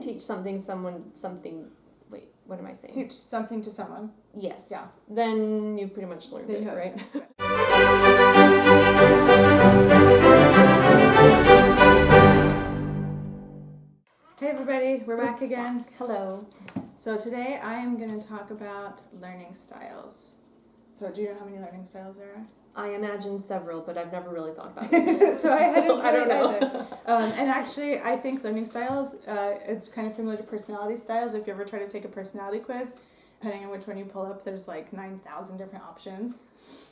teach something. Wait, what am I saying? Teach something to someone. Yes. Yeah. Then you pretty much learned it, right? Hey everybody, we're back again. Hello. So today I am going to talk about learning styles. So do you know how many learning styles there are? I imagine several, but I've never really thought about it. I don't know. And actually, I think learning styles, it's kind of similar to personality styles. If you ever try to take a personality quiz, depending on which one you pull up, there's like 9,000 different options.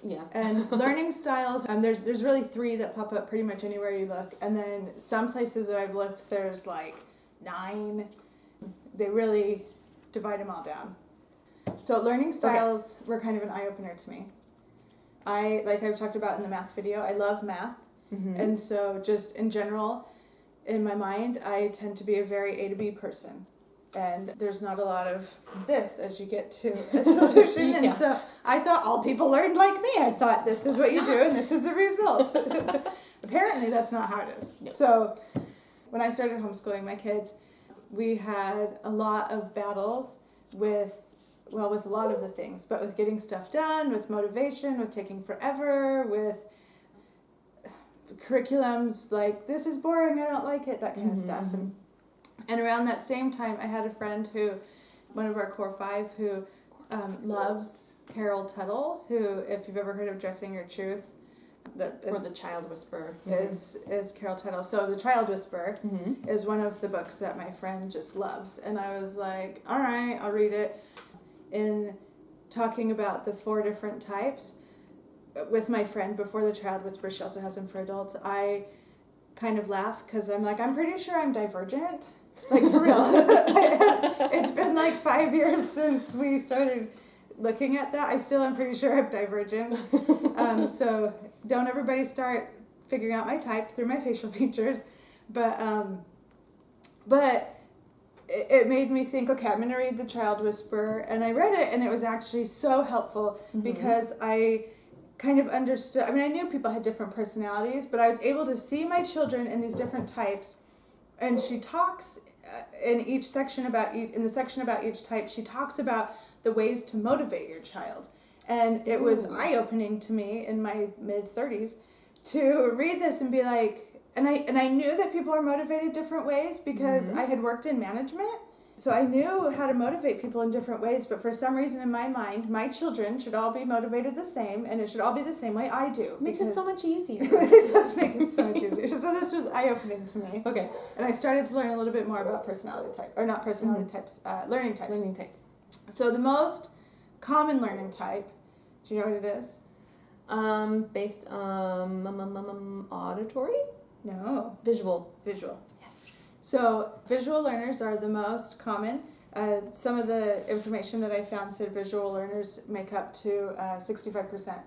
Yeah. And learning styles, there's really 3 that pop up pretty much anywhere you look. And then some places that I've looked, there's like 9. They really divide them all down. So learning styles were kind of an eye-opener to me. Like I've talked about in the math video, I love math. Mm-hmm. And so just in general, in my mind, I tend to be a very A to B person. And there's not a lot of this as you get to a solution. And so I thought all people learned like me. I thought this is what you do and this is the result. Apparently that's not how it is. Nope. So when I started homeschooling my kids, we had a lot of battles with a lot of the things, but with getting stuff done, with motivation, with taking forever, with curriculums like, this is boring, I don't like it, that kind of stuff. And around that same time, I had a friend one of our core 5, who loves Carol Tuttle, who, if you've ever heard of Dressing Your Truth, or The Child Whisperer is Carol Tuttle. So The Child Whisperer is one of the books that my friend just loves. And I was like, all right, I'll read it. In talking about the 4 different types with my friend before The Child Whisperer, she also has them for adults, I kind of laugh because I'm like, I'm pretty sure I'm divergent. Like, for real. It's been like 5 years since we started looking at that. I still am pretty sure I'm divergent. So don't everybody start figuring out my type through my facial features. But it made me think, okay, I'm going to read The Child Whisperer. And I read it, and it was actually so helpful because I kind of understood. I mean, I knew people had different personalities, but I was able to see my children in these different types. And she talks in the section about each type, she talks about the ways to motivate your child. And it was eye-opening to me in my mid-30s to read this and be like, and I knew that people are motivated different ways because I had worked in management. So I knew how to motivate people in different ways, but for some reason in my mind, my children should all be motivated the same, and it should all be the same way I do. Makes it so much easier. It does make it so much easier. So this was eye-opening to me. Okay. And I started to learn a little bit more about learning types. Learning types. So the most common learning type, do you know what it is? Based on auditory? No. Visual. Yes. So visual learners are the most common. Some of the information that I found said visual learners make up to 65%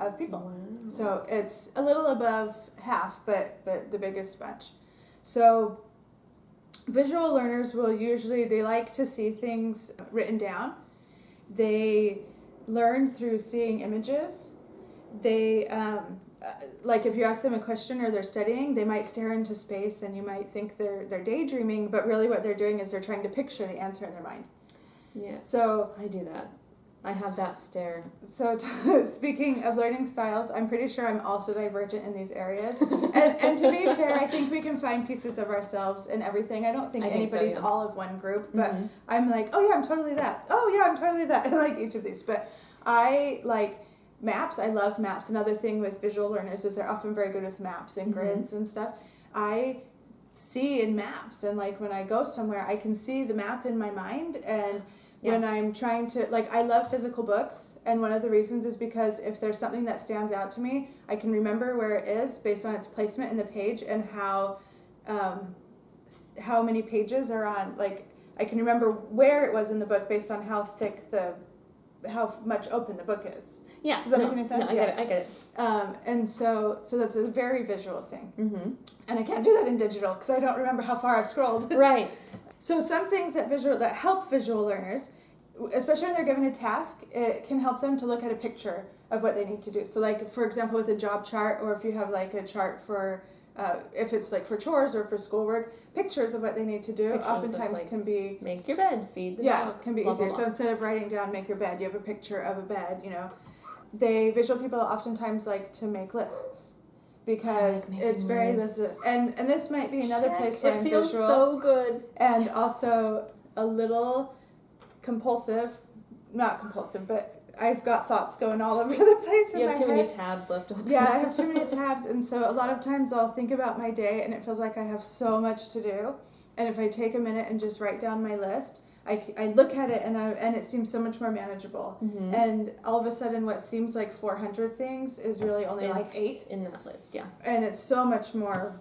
of people. Wow. So it's a little above half, but the biggest bunch. So visual learners they like to see things written down. They learn through seeing images. They like if you ask them a question or they're studying, they might stare into space and you might think they're daydreaming, but really what they're doing is they're trying to picture the answer in their mind. Yeah. So I do that. I have that stare. So speaking of learning styles, I'm pretty sure I'm also divergent in these areas. and to be fair, I think we can find pieces of ourselves in everything. I don't think anybody's all of one group, but I'm like, oh yeah, I'm totally that. Oh yeah, I'm totally that. I like each of these. But I like maps. I love maps. Another thing with visual learners is they're often very good with maps and grids and stuff. I see in maps, and like when I go somewhere, I can see the map in my mind. And when I'm trying to, like, I love physical books, and one of the reasons is because if there's something that stands out to me, I can remember where it is based on its placement in the page and how many pages are on. Like, I can remember where it was in the book based on how much open the book is. Yeah. Does that make any sense? No, I get it. And so that's a very visual thing. And I can't do that in digital because I don't remember how far I've scrolled. Right. So some things that help visual learners, especially when they're given a task, it can help them to look at a picture of what they need to do. So like, for example, with a job chart, or if you have like a chart for if it's like for chores or for schoolwork, pictures of what they need to do Pictures oftentimes of, like, can be make your bed, feed the dog. can be blah, easier. blah, So blah. instead of writing down make your bed, you have a picture of a bed. Visual people oftentimes like to make lists because it's very and this might be another place where I'm feels visual so good, and also a little compulsive, not compulsive, but I've got thoughts going all over the place in my head. You have too many tabs left open. Yeah, I have too many tabs, and so a lot of times I'll think about my day and it feels like I have so much to do. And if I take a minute and just write down my list, I look at it and it seems so much more manageable. Mm-hmm. And all of a sudden what seems like 400 things is really only like 8. In that list, yeah. And it's so much more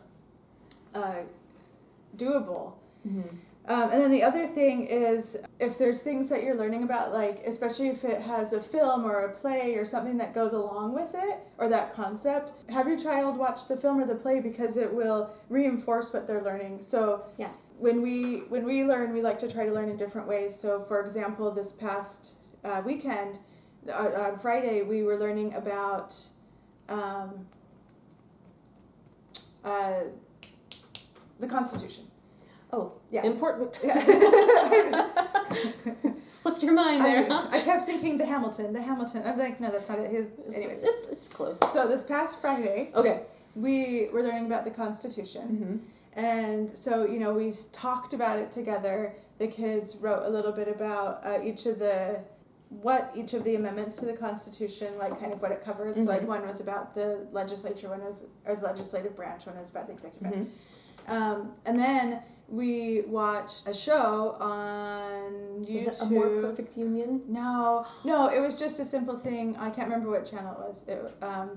doable. Mm-hmm. And then the other thing is if there's things that you're learning about, like especially if it has a film or a play or something that goes along with it or that concept, have your child watch the film or the play because it will reinforce what they're learning. So Yeah. when we learn, we like to try to learn in different ways. So for example, this past weekend, on Friday, we were learning about the Constitution. Oh, Yeah. important. Yeah. Slipped your mind there, huh? I kept thinking the Hamilton. I'm like, no, that's not it. Anyways. It's close. So this past Friday, Okay. we were learning about the Constitution. Mm-hmm. And so, we talked about it together. The kids wrote a little bit about each of the amendments to the Constitution, like kind of what it covered. Mm-hmm. So like one was about the legislature, or the legislative branch, one was about the executive branch. Mm-hmm. And then we watched a show on YouTube. Is it A More Perfect Union? No, it was just a simple thing. I can't remember what channel it was,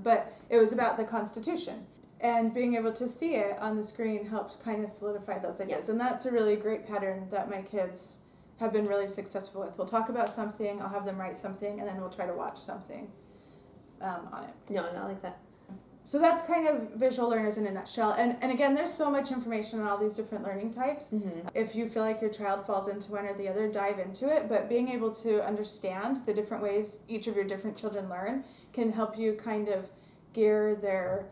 but it was about the Constitution. And being able to see it on the screen helps kind of solidify those ideas. Yeah. And that's a really great pattern that my kids have been really successful with. We'll talk about something, I'll have them write something, and then we'll try to watch something on it. No, not like that. So that's kind of visual learners in a nutshell. And again, there's so much information on all these different learning types. Mm-hmm. If you feel like your child falls into one or the other, dive into it. But being able to understand the different ways each of your different children learn can help you kind of gear their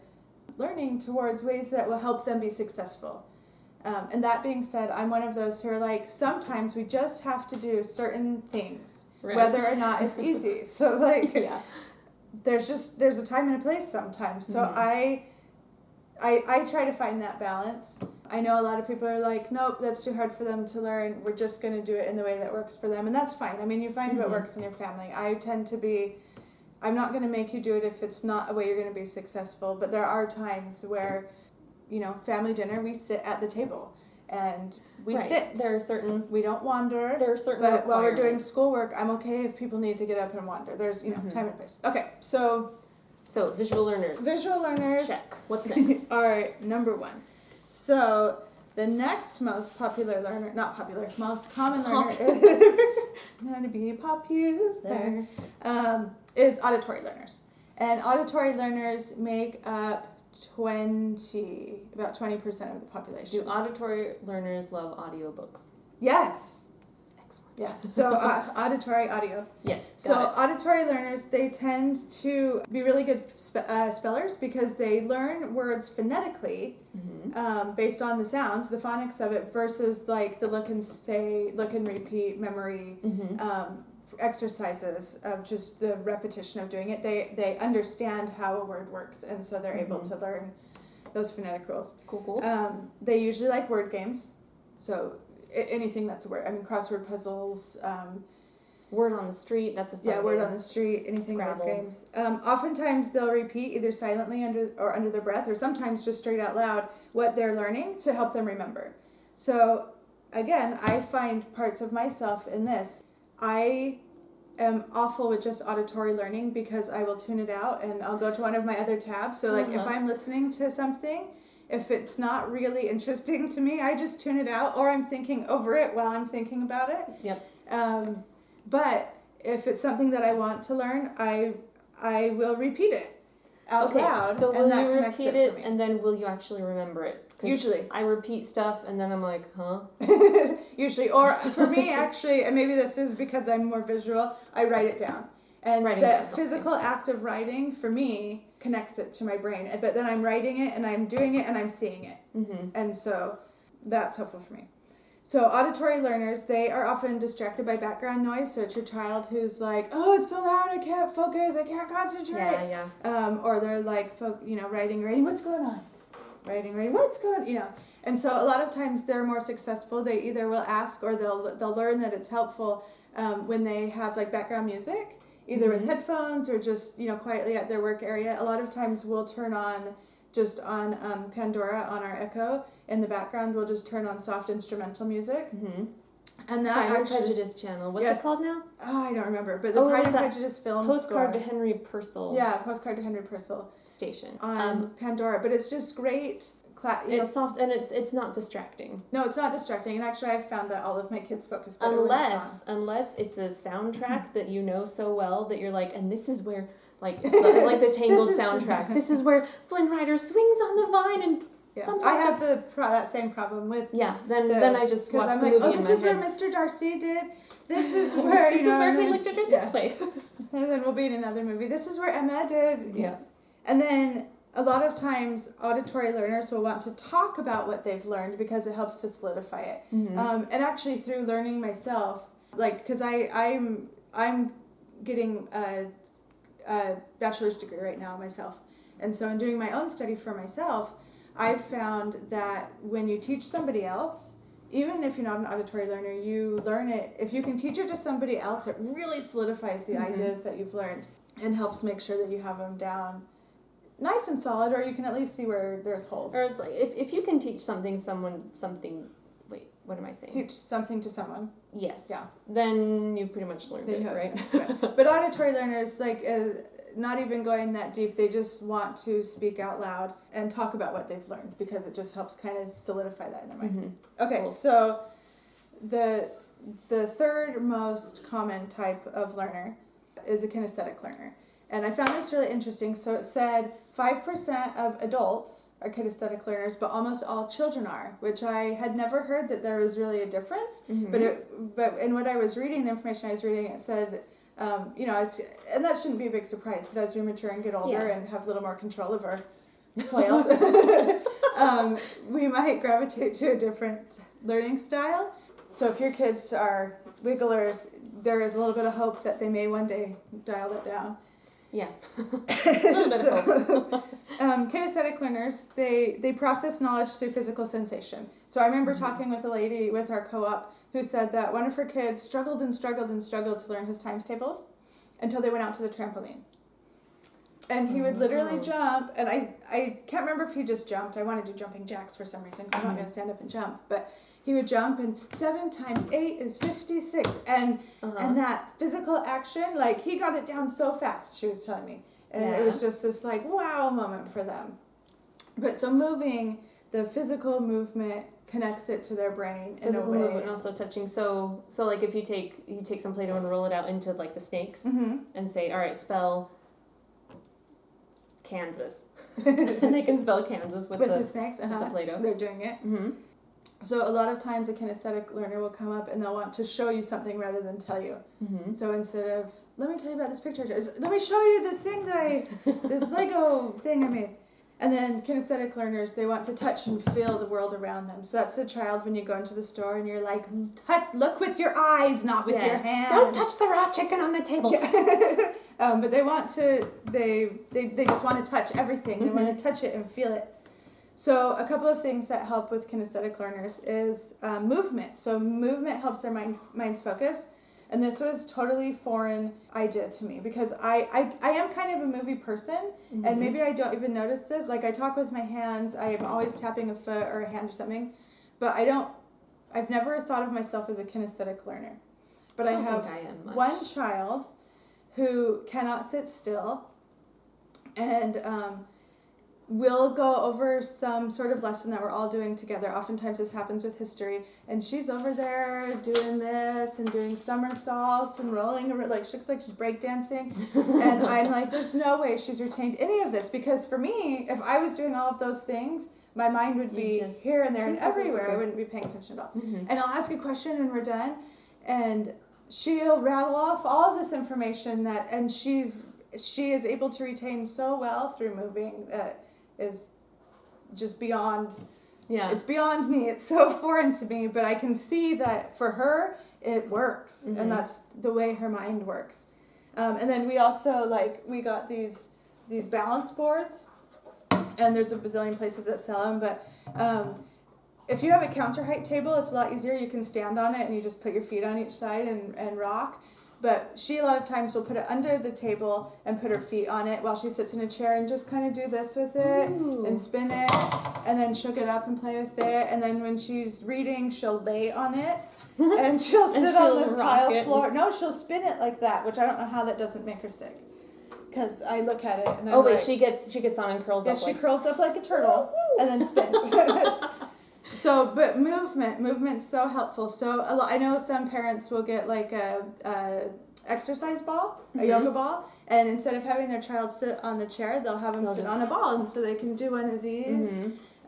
learning towards ways that will help them be successful. And that being said, I'm one of those who are like, sometimes we just have to do certain things, Right. whether or not it's easy. So like... Yeah. There's a time and a place sometimes. So Mm-hmm. I try to find that balance. I know a lot of people are like, nope, that's too hard for them to learn. We're just going to do it in the way that works for them. And that's fine. I mean, you find what Mm-hmm. works in your family. I tend to be, I'm not going to make you do it if it's not a way you're going to be successful. But there are times where, family dinner, we sit at the table. And we Right. sit. We don't wander. There are certain But while we're doing requirements. schoolwork, I'm okay if people need to get up and wander. There's, Mm-hmm. time and place. Okay, so visual learners. visual learners Check. What's next? are number 1. So the next most common learner is going to be popular, is auditory learners. And auditory learners make up about 20% of the population. Do auditory learners love audiobooks? Yes. Excellent. Yeah. So auditory audio. Yes. So Got auditory learners, they tend to be really good spellers because they learn words phonetically based on the sounds, the phonics of it, versus like the look and repeat memory exercises of just the repetition of doing it. They understand how a word works, and so they're able to learn those phonetic rules. Cool. They usually like word games, so anything that's a word. I mean, crossword puzzles. Word on the street. That's a fun Word game. on the street. Anything Scrabble. word games. Oftentimes they'll repeat either silently under their breath, or sometimes just straight out loud what they're learning to help them remember. So again, I find parts of myself in this. I am awful with just auditory learning because I will tune it out and I'll go to one of my other tabs. So like if I'm listening to something, if it's not really interesting to me, I just tune it out, or I'm thinking over it while I'm thinking about it. Yep. But if it's something that I want to learn, I will repeat it out loud. So will and that you connects repeat it for it me. and then will you actually remember it? 'Cause Usually. I repeat stuff and then I'm like, huh? Usually. Or for me, actually, and maybe this is because I'm more visual, I write it down. And Writing the down, physical act of writing, for me, connects it to my brain. But then I'm writing it, and I'm doing it, and I'm seeing it. Mm-hmm. And so that's helpful for me. So auditory learners, they are often distracted by background noise. So it's your child who's like, oh, it's so loud, I can't focus, I can't concentrate. Yeah. Or they're like, writing, what's going on? Writing, what's going on? And so a lot of times they're more successful. They either will ask or they'll learn that it's helpful when they have like background music, either with headphones or just, quietly at their work area. A lot of times we'll turn on Pandora on our Echo. In the background, we'll just turn on soft instrumental music. Mm-hmm. And that Pride and Prejudice channel. What's it called now? Oh, I don't remember. But the Pride and Prejudice film Postcard score. to Henry Purcell. Yeah, Postcard to Henry Purcell. Station. On Pandora. But it's just great. It's soft and it's not distracting. No, it's not distracting. And actually, I've found that all of my kids focus better unless it's a soundtrack that you know so well that you're like, and this is where like the Tangled soundtrack. This is where Flynn Rider swings on the vine and. Yeah, I have that same problem with. Yeah, then I just watch the movie in my head. This is where Mr. Darcy did. This is where this is where he looked at her this way. And then we'll be in another movie. This is where Emma did. Yeah. And then a lot of times auditory learners will want to talk about what they've learned because it helps to solidify it. Mm-hmm. And actually through learning myself, like because I'm getting a bachelor's degree right now myself, and so in doing my own study for myself, I've found that when you teach somebody else, even if you're not an auditory learner, you learn it. If you can teach it to somebody else, it really solidifies the ideas that you've learned and helps make sure that you have them down nice and solid, or you can at least see where there's holes. Or it's like, if you can teach something, wait, what am I saying? Teach something to someone. Yes. Yeah. Then you pretty much learned it, right? But auditory learners, not even going that deep, they just want to speak out loud and talk about what they've learned because it just helps kind of solidify that in their mind. Mm-hmm. Okay, cool. So the third most common type of learner is a kinesthetic learner. And I found this really interesting. So it said 5% of adults are kinesthetic learners, but almost all children are, which I had never heard that there was really a difference. Mm-hmm. But in what I was reading, the information I was reading, it said, and that shouldn't be a big surprise, but as we mature and get older and have a little more control of our flails, we might gravitate to a different learning style. So if your kids are wigglers, there is a little bit of hope that they may one day dial that down. Yeah, a little bit of hope. Kinesthetic learners, they process knowledge through physical sensation. So I remember talking with a lady with our co-op who said that one of her kids struggled to learn his times tables until they went out to the trampoline. And he would literally jump, and I can't remember if he just jumped. I want to do jumping jacks for some reason, because I'm not going to stand up and jump. But he would jump, and 7 times 8 is 56. And that physical action, like, he got it down so fast, she was telling me. And it was just this, like, wow moment for them. But so the physical movement connects it to their brain in a way. Physical movement and also touching. So like if you take some Play-Doh and roll it out into like the snakes and say, all right, spell Kansas. And they can spell Kansas with the snakes. With the Play-Doh. They're doing it. Mm-hmm. So a lot of times a kinesthetic learner will come up and they'll want to show you something rather than tell you. Mm-hmm. So instead of, let me tell you about this picture, let me show you this thing this Lego thing I made. And then kinesthetic learners, they want to touch and feel the world around them. So that's a child when you go into the store and you're like, look with your eyes, not with your hands. Don't touch the raw chicken on the table. Yeah. But they want to, they just want to touch everything. They want to touch it and feel it. So a couple of things that help with kinesthetic learners is movement. So movement helps their minds focus. And this was totally foreign idea to me because I am kind of a movie person, and maybe I don't even notice this. Like I talk with my hands, I am always tapping a foot or a hand or something, but I've never thought of myself as a kinesthetic learner. But I have one child who cannot sit still, and we'll go over some sort of lesson that we're all doing together. Oftentimes this happens with history, and she's over there doing this and doing somersaults and rolling her, like she looks like she's breakdancing. And I'm like, there's no way she's retained any of this, because for me, if I was doing all of those things, my mind would be here and there and everywhere. I wouldn't be paying attention at all. And I'll ask a question and we're done, and she'll rattle off all of this information and she is able to retain so well through moving that is just beyond. Yeah. It's beyond me. It's so foreign to me, but I can see that for her it works, and that's the way her mind works. And then we also we got these balance boards, and there's a bazillion places that sell them, but if you have a counter height table, it's a lot easier. You can stand on it and you just put your feet on each side and rock. But she a lot of times will put it under the table and put her feet on it while she sits in a chair and just kind of do this with it and spin it, and then she'll get up and play with it. And then when she's reading, she'll lay on it and she'll sit on the tile floor. No, she'll spin it like that, which I don't know how that doesn't make her sick. Because I look at it and I'm she gets on and curls up. Yeah, she curls up like a turtle and then spins. So, but movement's so helpful. So I know some parents will get a exercise ball, a yoga ball, and instead of having their child sit on the chair, they'll have them sit on a ball, and so they can do one of these.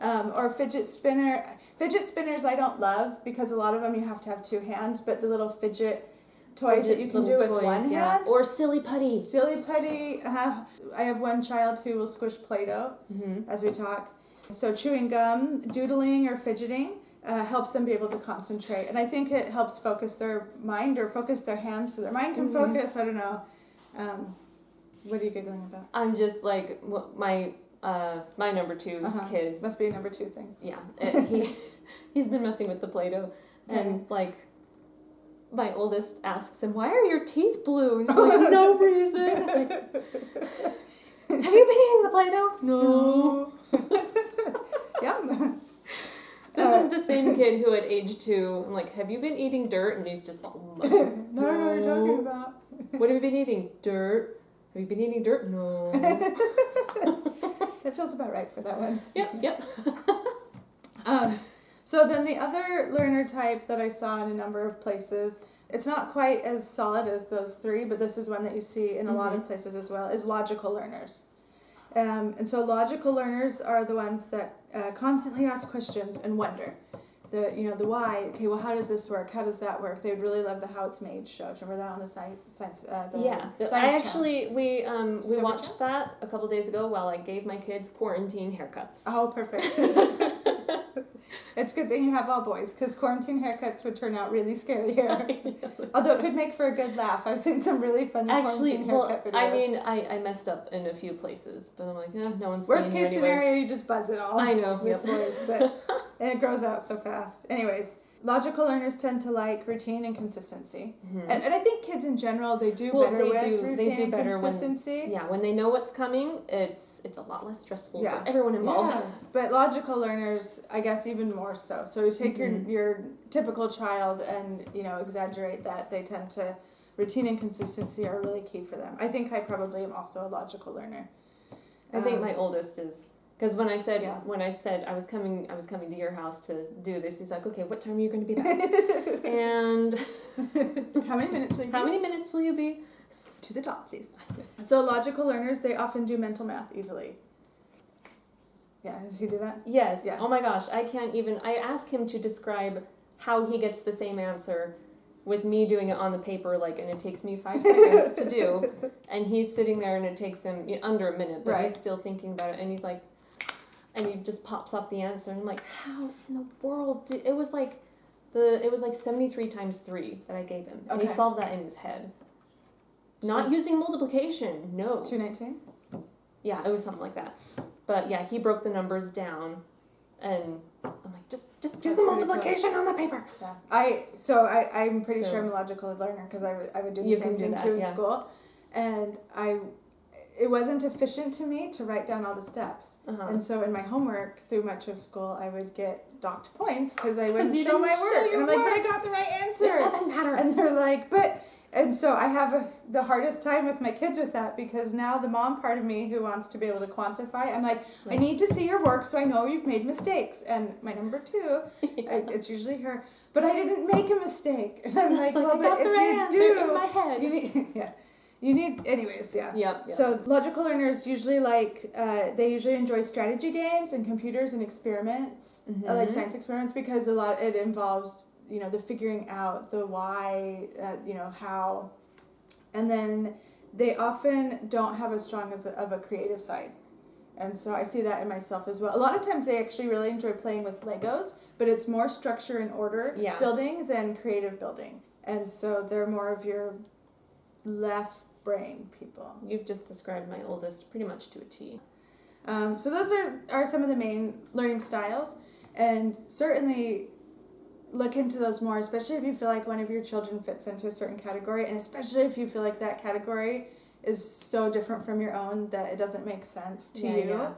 Or fidget spinner. Fidget spinners I don't love because a lot of them you have to have two hands, but the little fidget toys that you can do with one hand. Or silly putty. Silly putty. I have one child who will squish Play-Doh as we talk. So chewing gum, doodling, or fidgeting helps them be able to concentrate. And I think it helps focus their mind or focus their hands so their mind can focus. I don't know. What are you giggling about? I'm just my number 2 kid. Must be a number 2 thing. Yeah. He's been messing with the Play-Doh. And my oldest asks him, "Why are your teeth blue?" And he's like, "No reason." Like, "Have you been eating the Play-Doh?" No. Yum. This is the same kid who at age 2, I'm like, "Have you been eating dirt?" And he's just like, I don't know what you're talking about. "What have you been eating? Dirt. Have you been eating dirt?" No. That feels about right for that one. Yep. So then the other learner type that I saw in a number of places, it's not quite as solid as those 3, but this is one that you see in a lot of places as well, is logical learners. And so logical learners are the ones that constantly ask questions and wonder. The why. Okay, well, how does this work? How does that work? They would really love the How It's Made show. Do you remember that on the science? We watched that a couple days ago while I gave my kids quarantine haircuts. Oh, perfect. It's a good thing you have all boys, because quarantine haircuts would turn out really scary here. Although it could make for a good laugh. I've seen some really funny quarantine haircut videos. I mean, I messed up in a few places, but I'm like, no one's Worst seeing case scenario, you just buzz it all. I know. With boys, and it grows out so fast. Anyways, logical learners tend to like routine and consistency. And I think kids in general, they do better with routine and consistency. When they know what's coming, it's a lot less stressful for everyone involved. Yeah. But logical learners, I guess, even more so. So you take your typical child and, exaggerate that. They tend to, routine and consistency are really key for them. I think I probably am also a logical learner. I think my oldest is. Because when I said I was coming to your house to do this, he's like, "Okay, what time are you going to be back?" And How many minutes will you be? How many minutes will you be? To the top, please. So logical learners, they often do mental math easily. Yeah, does he do that? Yes. Yeah. Oh my gosh, I ask him to describe how he gets the same answer with me doing it on the paper, and it takes me 5 seconds to do, and he's sitting there and it takes him under a minute, but he's still thinking about it, and he's like, and he just pops off the answer, and I'm like, how in the world did... It was like 73 times 3 that I gave him, and he solved that in his head. Not using multiplication, no. 219? Yeah, it was something like that. But yeah, he broke the numbers down, and I'm like, just do the multiplication on the paper. Yeah. I'm pretty sure I'm a logical learner, because I would do the same thing too in school, and it wasn't efficient to me to write down all the steps. And so in my homework through much of school, I would get docked points because I wouldn't show my work. And I'm like, but I got the right answer. It doesn't matter. And they're like, and so I have the hardest time with my kids with that, because now the mom part of me who wants to be able to quantify, I'm like, I need to see your work so I know you've made mistakes. And my number 2, it's usually her, but I didn't make a mistake. And I'm like, well, but if you do, in my head. You need, anyways, yeah. Yep. So logical learners usually they usually enjoy strategy games and computers and experiments, like science experiments, because it involves the figuring out, the why, how. And then they often don't have as strong of a creative side. And so I see that in myself as well. A lot of times they actually really enjoy playing with Legos, but it's more structure and order building than creative building. And so they're more of your left brain people. You've just described my oldest pretty much to a T. So those are some of the main learning styles. And certainly look into those more, especially if you feel like one of your children fits into a certain category, and especially if you feel like that category is so different from your own that it doesn't make sense to you. Yeah.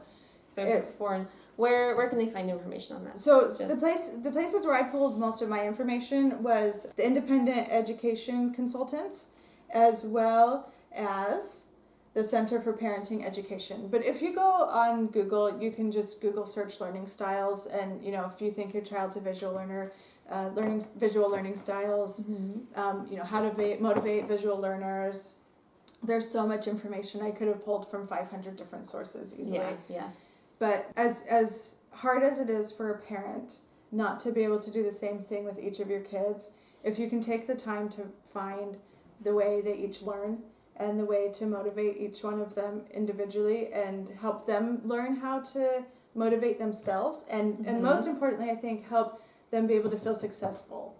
So if it's foreign, where can they find information on that? So the places where I pulled most of my information was the independent education consultants, as well as the Center for Parenting Education. But if you go on Google, you can just Google search learning styles, and if you think your child's a visual learner, visual learning styles, how to motivate visual learners. There's so much information I could have pulled from 500 different sources easily. Yeah. But as hard as it is for a parent not to be able to do the same thing with each of your kids, if you can take the time to find the way they each learn and the way to motivate each one of them individually and help them learn how to motivate themselves and most importantly, I think, help them be able to feel successful.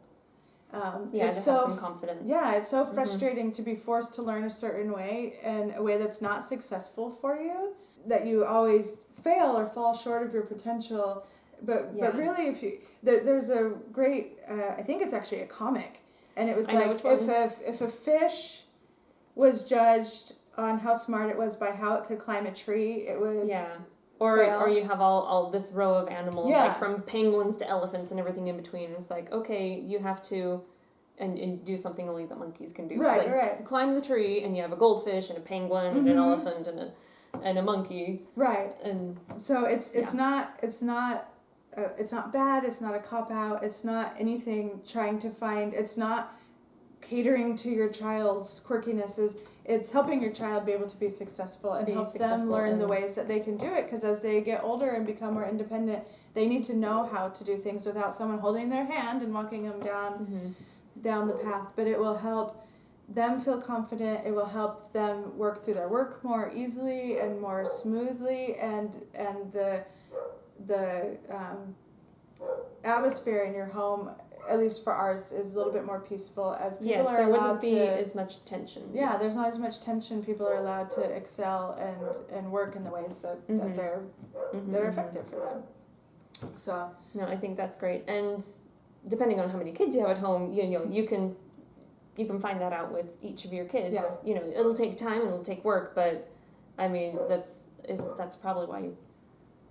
Have some confidence. Yeah, it's so frustrating to be forced to learn a certain way and a way that's not successful for you, that you always fail or fall short of your potential. But really, there's a great, I think it's actually a comic, and it was like if a fish was judged on how smart it was by how it could climb a tree, it would Or you have all this row of animals, like from penguins to elephants and everything in between. It's like, okay, you have to and do something only the monkeys can do. Right. Climb the tree, and you have a goldfish and a penguin and an elephant and a monkey. Right. And so it's not bad. It's not a cop out. It's not anything trying to find. It's not catering to your child's quirkinesses. It's helping your child be able to be successful and help them learn the ways that they can do it, because as they get older and become more independent, they need to know how to do things without someone holding their hand and walking them down the path. But it will help them feel confident. It will help them work through their work more easily and more smoothly, and the atmosphere in your home, at least for ours, is a little bit more peaceful as people are allowed to. There wouldn't be as much tension. Yeah, there's not as much tension. People are allowed to excel and work in the ways that they're effective for them. So no, I think that's great. And depending on how many kids you have at home, you can find that out with each of your kids. Yeah. It'll take time and it'll take work, but I mean that's probably why you.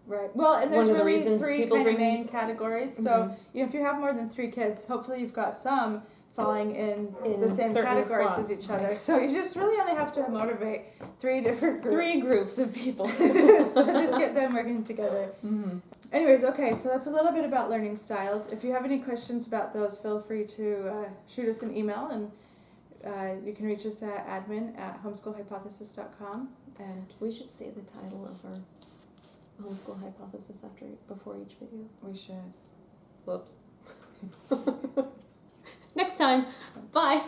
Right. Well, and there's really three kind of main categories. So, if you have more than 3 kids, hopefully you've got some falling in the same categories as each other. So you just really only have to motivate 3 different groups. 3 groups of people. So just get them working together. Anyways, okay, so that's a little bit about learning styles. If you have any questions about those, feel free to shoot us an email, and you can reach us at admin@homeschoolhypothesis.com. And we should say the title of our homeschool hypothesis before each video. We should. Whoops. Next time. Bye.